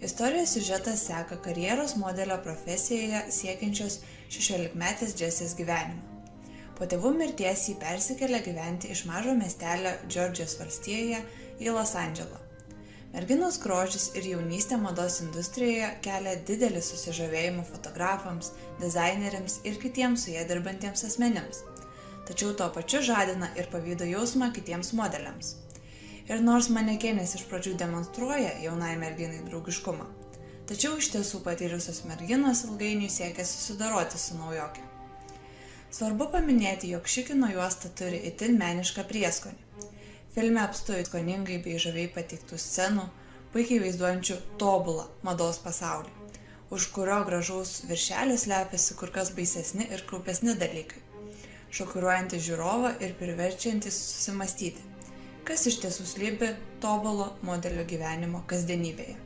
Istorijos siužetas seka karjeros modelio profesijoje siekiančios 16-metės Džesės gyvenimą. Po tėvų mirties jį persikelia gyventi iš mažo miestelio Džordžijos valstijoje į Los Andželą. Merginos grožis ir jaunystė mados industrijoje kelia didelį susižavėjimą fotografams, dizaineriams ir kitiems su jie dirbantiems asmenims. Tačiau tuo pačiu žadina ir pavydo jausmą kitiems modeliams. Ir nors manekenės iš pradžių demonstruoja jaunai merginai draugiškumą, tačiau iš tiesų patyrusios merginos ilgainiui siekia susidoroti su naujokė. Svarbu paminėti, jog ši kino juosta turi itin menišką prieskonį. Filme apstu skoningai bei žaviai pateiktų scenų, puikiai vaizduojančių tobulą mados pasaulį, už kurio gražaus viršelio slepiasi kur kas baisesni ir kraupesni dalykai, šokiruojantys žiūrovą ir priverčiantys susimąstyti, kas iš tiesų slypi tobulo modelio gyvenimo kasdienybėje.